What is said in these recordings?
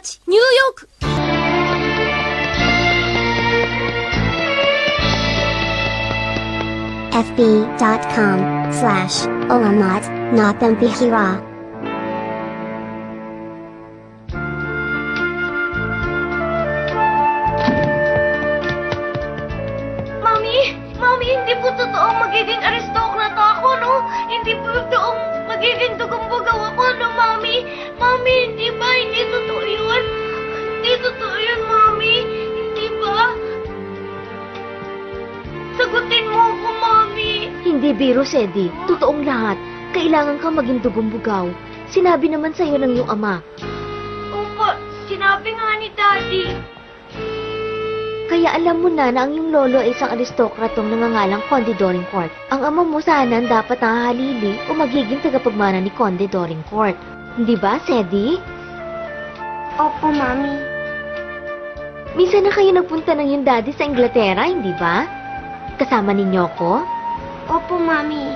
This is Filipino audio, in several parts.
町ニューヨークfb.com/olamat.notambihira Mami, hindi po totoong magiging aristokrata ako, no? Hindi po totoong magiging dugumbugaw ako, no, Mami? Mami, hindi ba? Hindi totoo yun? Hindi totoo yun, Mami? Hindi ba? Sagutin mo ako, Mami. Hindi biro, Sedi. Totoong lahat. Kailangan kang maging dugumbugaw. Sinabi naman sa'yo ng iyong ama. Opo, sinabi nga ni Daddy. Kaya alam mo na ang iyong lolo ay isang aristokratong nangangalang Conde Dorincourt. Ang ama mo sana ang dapat nahahalili o magiging tagapagmana ni Conde Dorincourt. Hindi ba, Sedi? Opo, Mami. Minsan na kayo nagpunta ng iyong daddy sa Inglaterra, hindi ba? Kasama ninyo ko? Opo, Mami.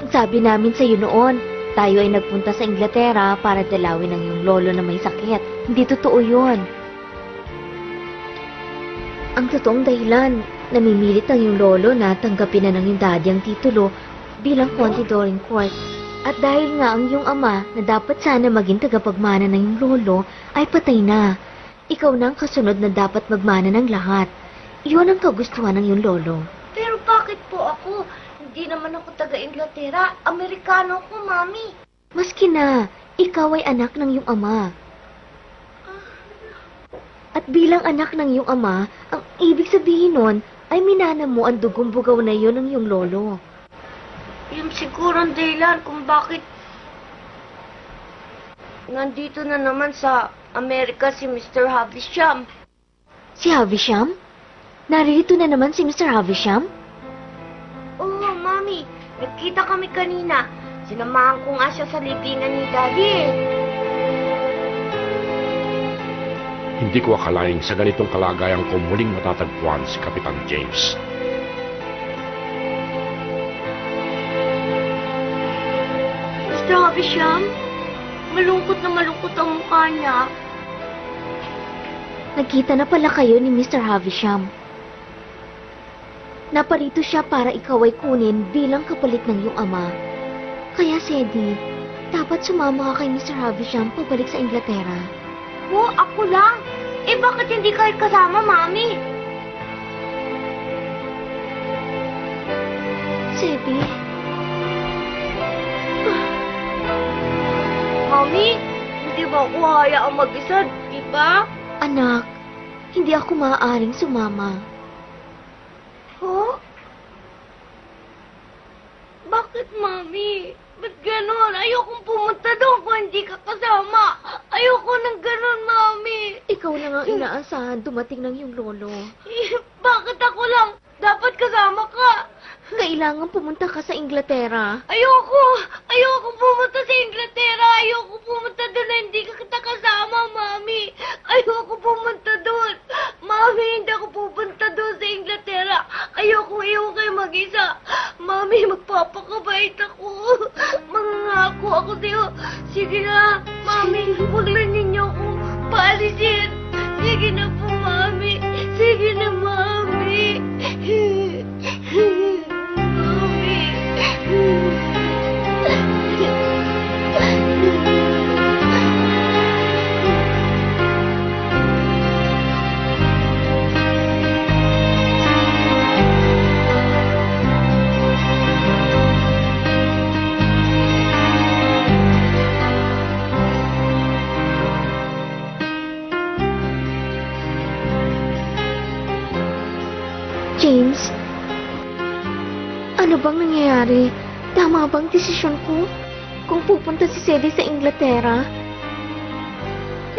Sabi namin sa iyo noon, tayo ay nagpunta sa Inglaterra para dalawin ang iyong lolo na may sakit. Hindi totoo yun. Ang totoong dahilan, namimilit ang iyong lolo na tanggapin na ng iyong daddy ang titulo bilang Conde Dorincourt. At dahil nga ang iyong ama na dapat sana maging tagapagmana ng iyong lolo ay patay na. Ikaw na ang kasunod na dapat magmana ng lahat. Iyon ang kagustuhan ng iyong lolo. Pero bakit po ako? Hindi naman ako taga-Inglaterra. Amerikano ko, Mami. Maski na, ikaw ay anak ng iyong ama. At bilang anak ng iyong ama, ang ibig sabihin nun ay minana mo ang dugong-bugaw na iyon ng iyong lolo. Yung siguro ang dahilan kung bakit nandito na naman sa Amerika si Mr. Havisham. Si Havisham? Narito na naman si Mr. Havisham? Oo, Mami. Nagkita kami kanina. Sinamahan ko nga siya sa libingan ni Daddy. Hindi ko akalaing sa ganitong kalagayan ko muling matatagpuan si Kapitan James. Mr. Havisham, malungkot na malungkot ang mukha niya. Nagkita na pala kayo ni Mr. Havisham. Naparito siya para ikaw ay kunin bilang kapalit ng iyong ama. Kaya, Sedi, dapat sumama ka kay Mr. Havisham pabalik sa Inglaterra. Oo, ako lang. Eh, bakit hindi kayo kasama, Mami? Sedi, Mami, hindi ba ako hayaang mag-isa, di ba? anak, hindi ako maaaring sumama. Oh? Bakit, Mami? Ba't ganon? Ayokong pumunta doon kung hindi ka kasama. Ayoko ng ganon, Mami. Ikaw lang ang inaasahan dumating ng iyong lolo. Bakit ako lang? Dapat kasama ka. Kailangan pumunta ka sa Inglaterra. Ayoko! Ayoko pumunta sa Inglaterra! Ayoko pumunta doon na hindi ka kita kasama, Mami! Ayoko pumunta doon! Mami, hindi ako pupunta doon sa Inglaterra! Ayoko iwan kayo mag-isa! Mami, magpapakabait ako! Mangangako ako sa'yo! Sige na, Mami! Huwag lang ninyo akong paalisin! Sige na po, Mami! Sige na, Mami! James, ano bang nangyayari? Tama bang desisyon ko? Kung pupunta si Sedi sa Inglaterra?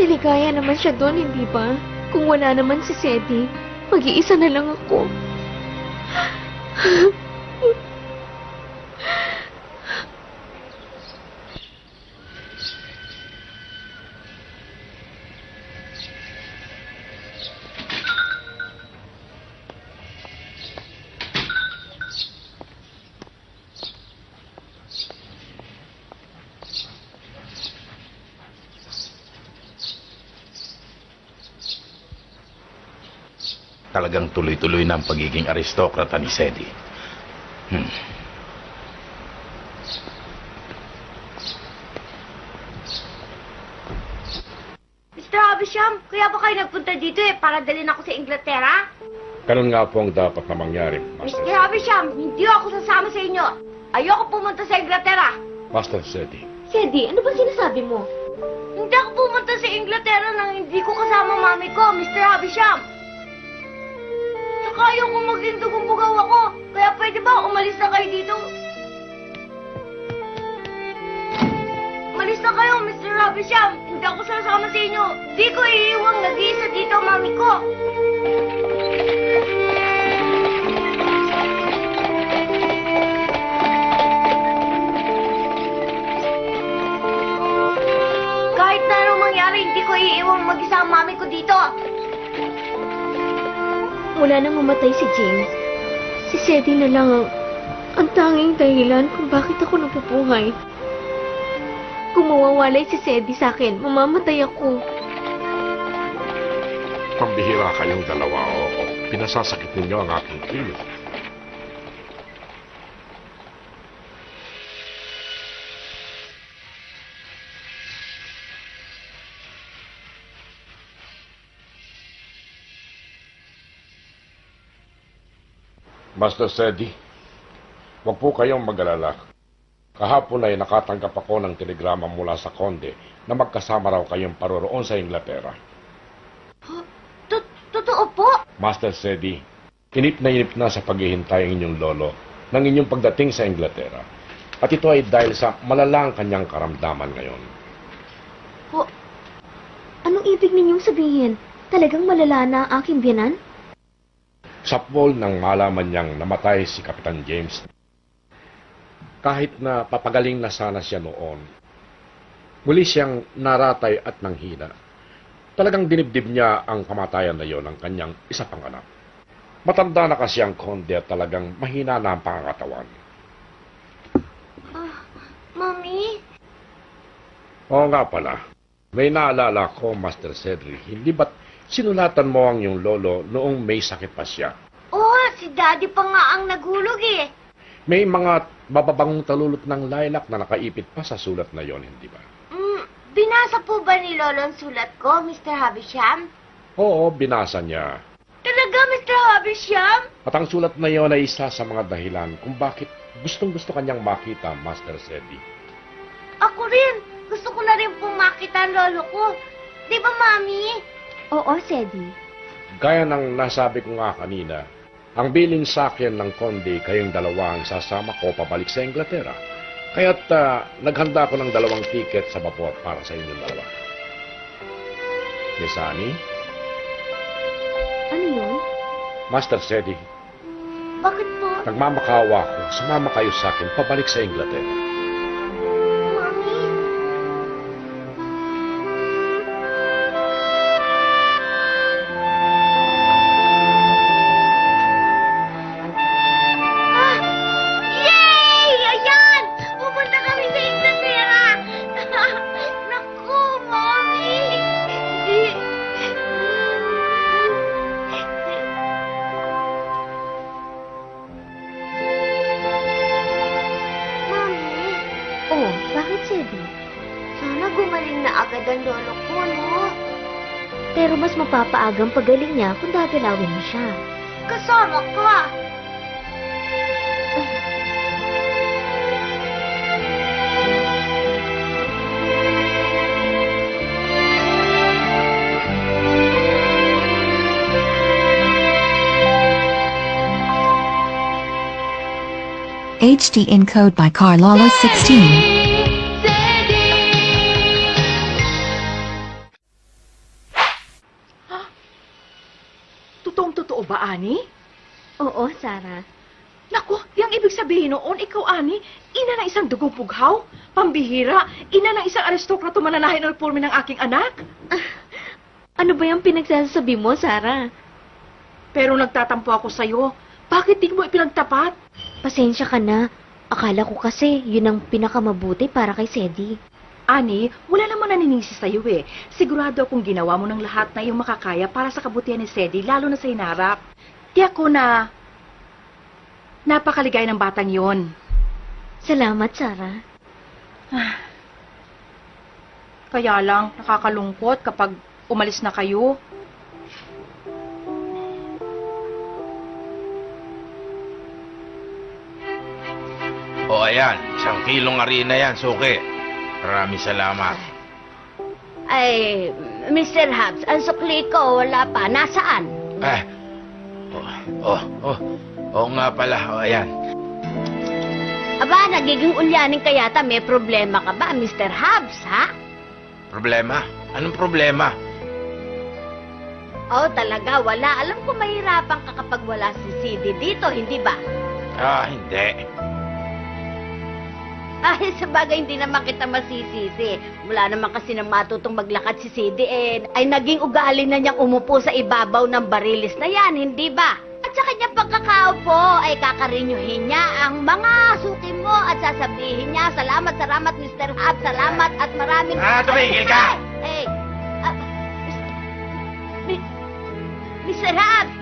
Liligaya naman siya doon, hindi ba? Kung wala naman si Sedi, mag-iisa na lang ako. Talagang tuloy-tuloy na ang pagiging aristokrata ni Sedi. Mr. Havisham, kaya ba kayo nagpunta dito para dalhin ako sa Inglaterra? Ganun nga po ang dapat na mangyari, Mr. Master, Havisham, hindi ako sasama sa inyo. Ayoko pumunta sa Inglaterra. Master Sedi. Sedi, ano ba sinasabi mo? Hindi ako pumunta sa Inglaterra nang hindi ko kasama mami ko, Mr. Havisham. Saka ayoko maging dugong bugaw ako. Kaya pwede ba umalis na kayo dito? Umalis na kayo, Mr. Havisham. Hindi ako sasama sa inyo. Di ko iiwang nag-iisa dito, mami ko. Kahit na anong mangyari, hindi ko iiwang mag-isa ang mami ko dito. Mula nang mamatay si James, si Sedi na lang ang tanging dahilan kung bakit ako nabubuhay. Kung mawawalay si Sedi sa akin, mamamatay ako. Pambihira kayong dalawa o pinasasakit ninyo ang aking kilos. Master Sedi, huwag po kayong mag-alala. Kahapon ay nakatanggap ako ng telegrama mula sa konde na magkasama raw kayong paroroon sa Inglaterra. Totoo po? Master Sedi, inip na sa paghihintay ang inyong lolo ng inyong pagdating sa Inglaterra. At ito ay dahil sa malalang kanyang karamdaman ngayon. Anong ibig ninyong sabihin? Talagang malala na ang aking biyanan? Sa pool nang malaman niyang namatay si Kapitan James, kahit na papagaling na sana siya noon, muli siyang naratay at nanghina. Talagang dinibdib niya ang kamatayan na yon ng kanyang isa pang anak. Matanda na kasi ang konde at talagang mahina na ang pangangatawan. Mami? Oo nga pala, may naalala ko, Master Cedric, hindi ba't sinulatan mo ang iyong lolo noong may sakit pa siya? Oo, si Daddy pa nga ang nagulog eh. May mga mababangong talulot ng lilac na nakaipit pa sa sulat na yon, hindi ba? Binasa po ba ni Lolo ang sulat ko, Mr. Havisham? Oo, binasa niya. Talaga, Mr. Havisham? At ang sulat na yon ay isa sa mga dahilan kung bakit gustong-gusto kanyang makita, Master Sedi. Ako rin. Gusto ko na rin pong makita ang lolo ko. Di ba, Mami? Oo, Sedi. Gaya ng nasabi ko nga kanina, ang bilin sa akin ng konde kayong dalawa ang sasama ko pabalik sa Inglaterra. Kaya't naghanda ako ng 2 tiket sa vapor para sa inyong dalawa. Miss Annie, Ano yun? Master Sedi, Bakit po, nagmamakawa ko, sumama kayo sa akin pabalik sa Inglaterra. Mami? Yay! Ayan! Pupunta kami sa Inglaterra! Naku, Mami! Mami, Oh, bakit, Sedi? sana gumaling na agad ang lolo ko, no? Pero mas mapapaagang pagaling niya kung dadalawin mo siya. Kasama ka! HD encode by Carlola 16. Totoong-totoo ba, Ani? Oo, Sarah. Naku, yung ibig sabihin noon, ikaw, Ani, ina ng isang dugong pughaw, pambihira, ina ng isang aristokrato mananahin ng porme ng aking anak. Ano ba yung pinagsasabi mo, Sarah? Pero nagtatampo ako sa'yo. Bakit di mo ipinagtapat? Pasensya ka na. Akala ko kasi yun ang pinakamabuti para kay Sedi. Ani, wala namang naninisi sa'yo eh. Sigurado akong ginawa mo ng lahat na iyong makakaya para sa kabutihan ni Sedi, lalo na sa hinarap. Tiyak ko na napakaligay ng batang yon. Salamat, Sarah. Kaya lang, nakakalungkot kapag umalis na kayo. O ayan, 1 kilong harina yan, suki. Maraming salamat. Ay, Mr. Hobbs, ang sukli ko, wala pa. Nasaan? Eh, oo nga pala, o ayan. Aba, nagiging ulyanin ka yata. May problema ka ba, Mr. Hobbs, ha? Problema? Anong problema? Oh, talaga, wala. Alam ko mahirapan ka kapag wala si CD dito, hindi ba? Hindi. Ay, sabagay, hindi naman kita masisisi. Mula naman kasi nang matutong maglakad si CD, ay naging ugali na niyang umupo sa ibabaw ng barilis na yan, hindi ba? At sa kanyang pagkakaupo, ay kakarinyuhin niya ang mga suki mo at sasabihin niya, salamat, Mr. Hobbs, salamat at maraming... Tumigil ka! Mr. Hobbs!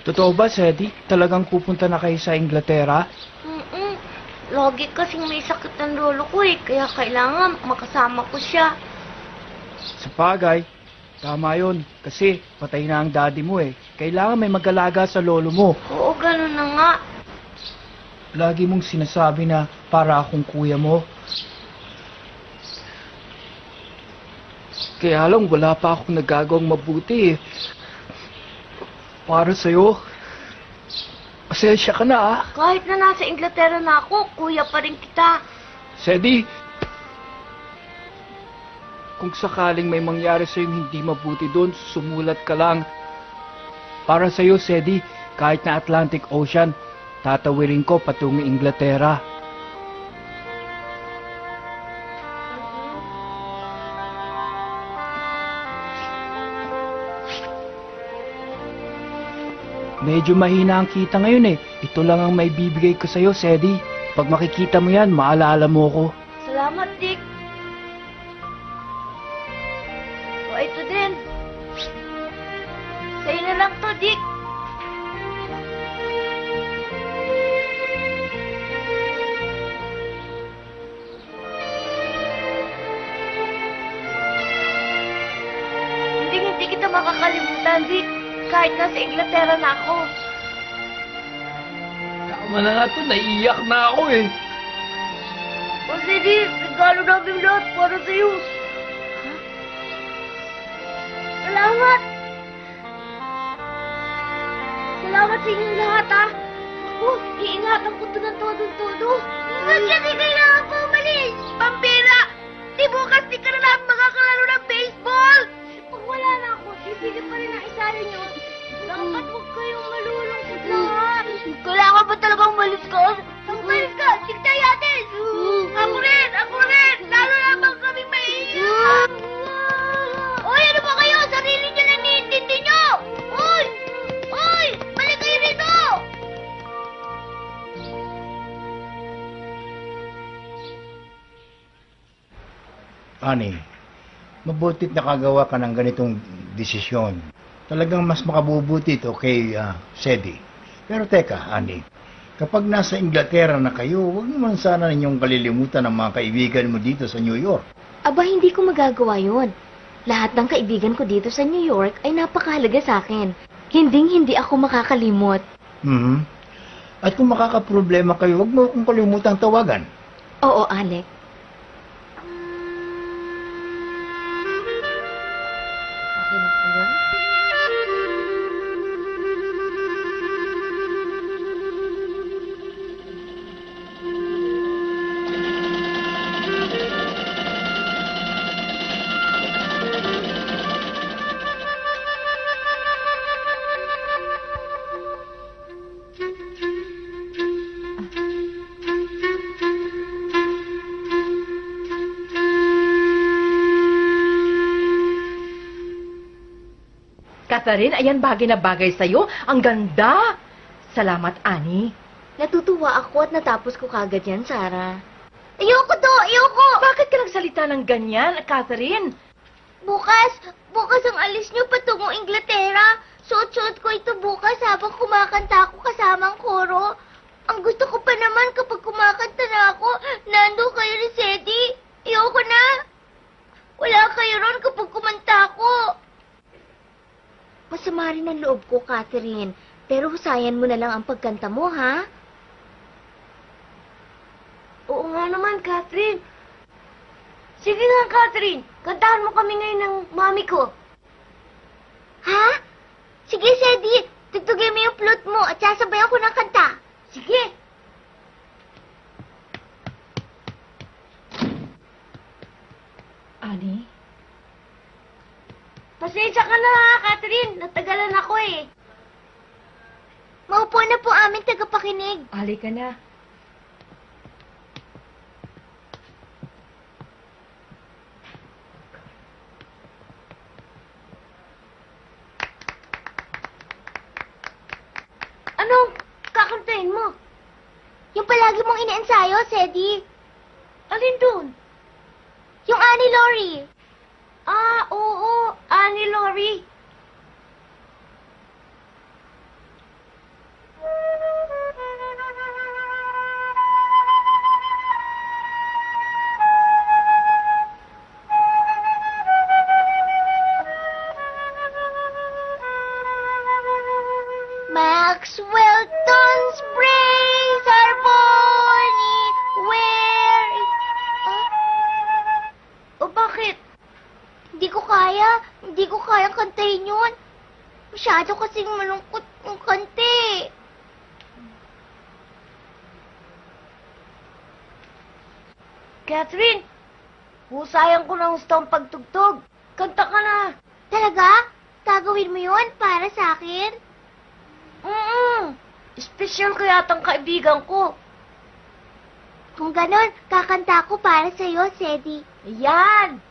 Totoo ba, Sedi? Talagang pupunta na kayo sa Inglaterra? Lagi kasing may sakit ng lolo ko kaya kailangan makasama ko siya. Sa bagay, tama yun. Kasi patay na ang daddy mo eh. Kailangan may mag-alaga sa lolo mo. Oo, ganun na nga. Lagi mong sinasabi na para akong kuya mo. Kaya lang, wala pa akong nagagawang mabuti eh. Para sa'yo. Pasensya ka na ah. Kahit na nasa Inglaterra na ako, kuya pa rin kita. Sedi, kung sakaling may mangyari sa'yo hindi mabuti doon, sumulat ka lang. Para sa'yo, Sedi, kahit na Atlantic Ocean, tatawirin ko patungo Inglaterra. Medyo mahina ang kita ngayon eh. Ito lang ang may bibigay ko sa'yo, Sedi. Pag makikita mo yan, maalala mo ko. Salamat, Dick. O, ito din. Sa'yo na lang to, Dick. Hindi kita makakalimutan, Dick. Kahit nasa Inglaterra na ako. Tama na nga to, naiiyak na ako eh. O, Sedi, regalo namin lahat para sa'yo. Salamat! Salamat sa inyong lahat, ha? Ako, iingatan ko ito ng todo-todo. Ingat ka, di kailangan ko umalis! Pambira! Di bukas di ka na lang makakalaro ng baseball! Pag wala na ako, sisigil pa rin ang isali niyo. Dapat huwag kayong malulungkot lahat. Kailangan ba talagang umalis ka? Umalis ka! Tigtay natin! Ako rin! Ako rin! Lalo naman kaming maiiyak! Uy, ano ba kayo? Sarili niyo lang niintindi niyo! Uy! Uy! Balik kayo dito! Ani, mabutit nakagawa ka ng ganitong desisyon. Talagang mas makabubuti ito kay Sedi. Pero teka, Ani, kapag nasa Inglaterra na kayo, huwag naman sana ninyong kalilimutan ang mga kaibigan mo dito sa New York. Aba, hindi ko magagawa yon. Lahat ng kaibigan ko dito sa New York ay napakahalaga sa akin. Hindi ako makakalimot. Mhm. At kung makakaproblema kayo, huwag mo akong kalimutang tawagan. Oo, Alec. Okay na po yun? Catherine, ayan bagay na bagay sa'yo. Ang ganda. Salamat, Annie. Natutuwa ako at natapos ko kagad yan, Sarah. Ayoko to! Ayoko! Bakit ka nagsalita ng ganyan, Catherine? Bukas ang alis niyo patungong Inglaterra. Suot-suot ko ito bukas habang kumakanta ako kasama ang koro. Ang gusto ko pa naman kapag kumakanta na ako, nandun kayo ni Sedi. Ayoko na. Wala kayo ron kapag kumanta ako. Masama rin ang loob ko, Catherine. Pero husayan mo na lang ang pagkanta mo, ha? Oo nga naman, Catherine. Sige nga, Catherine. Kantahan mo kami ngayon ng mami ko. Ha? Sige, Sedi. Tugtugin mo yung flute mo at sasabayan ko ng kanta. Sige. Annie? Pasensya ka na, ha, Catherine. Natagalan ako eh. Maupo na po aming tagapakinig. Halika na. Anong kakantahin mo? Yung palagi mong inaensayo, Sedi. Alin dun? Yung Annie Laurie. Ah, oo. Annie Laurie. Maxwellton's brains are bony. Where? O bakit? Hindi ko kaya. Hindi ko kaya kantahin yun. Masyado kasing malungkot yung kante. Catherine, husayan ko ng gusto ang pagtugtog. Kanta ka na. Talaga? Gagawin mo yun para sa akin? Special ko yatang kaibigan ko. Kung ganon, kakanta ko para sa'yo, Sedi. Yan!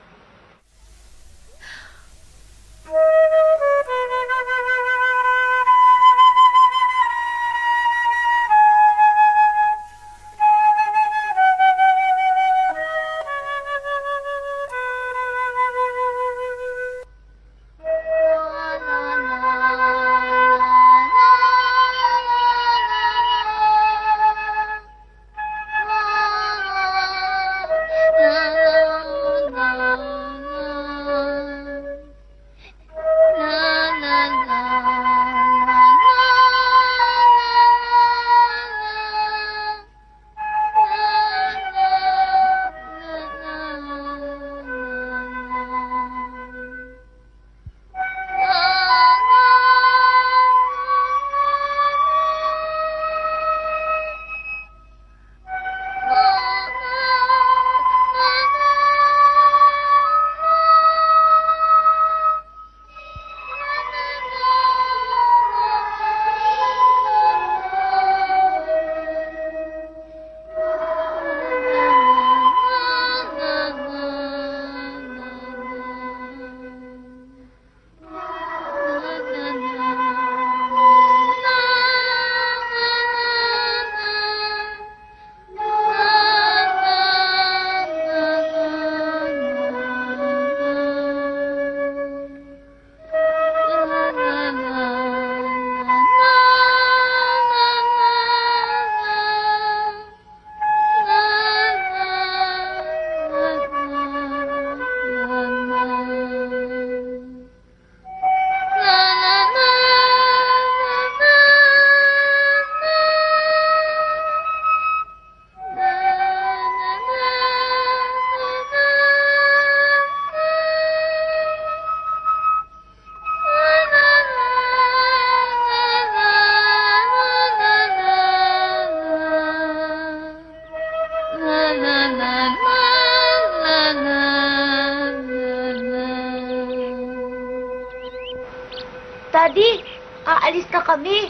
Daddy, aalis na kami.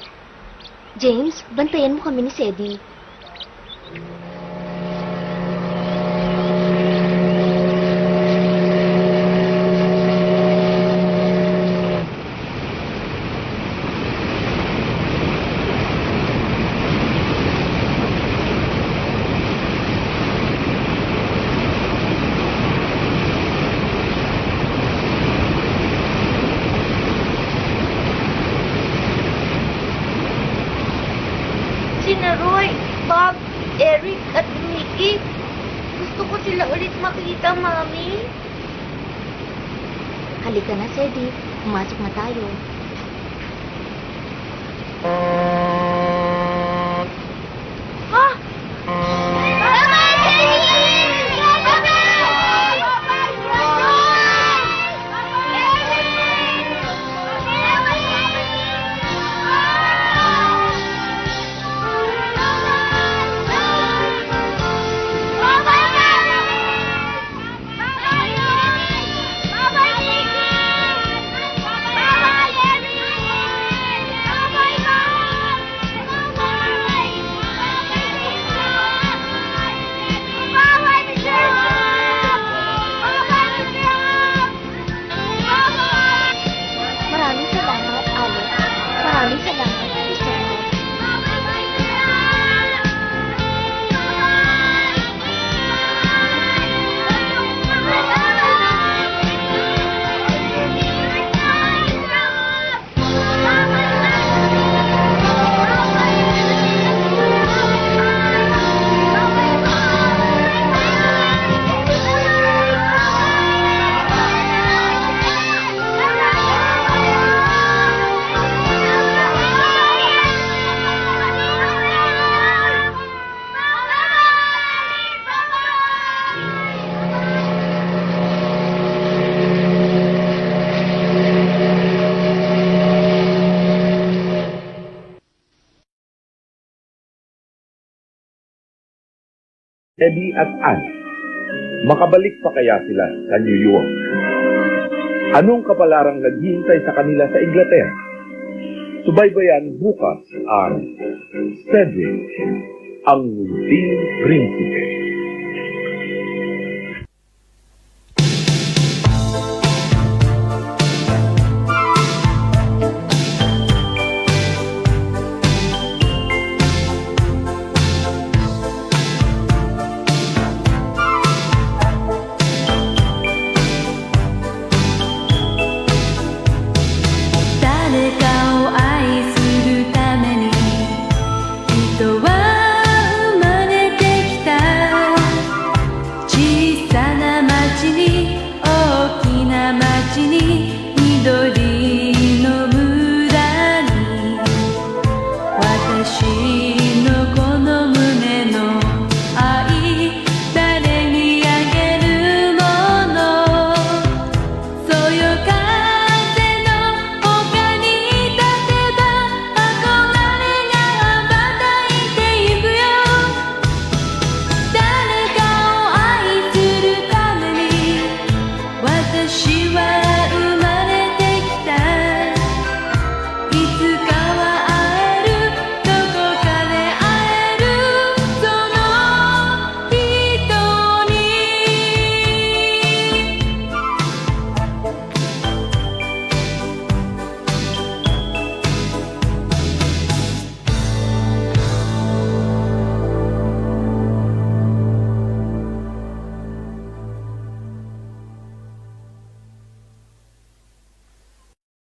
James, bantayan mo kami ni Sedi. Eric at Mickey. Gusto ko sila ulit makita, Mami. Halika na, Sedi. Pumasok na tayo. Ha? Maraming salamat, Alex. Maraming salamat, Mr. Ross. Eddie at Anne. Makabalik pa kaya sila sa New York? Anong kapalarang naghihintay sa kanila sa Inglaterra? Subaybayan bukas ang Cedric, ang munting prinsipe.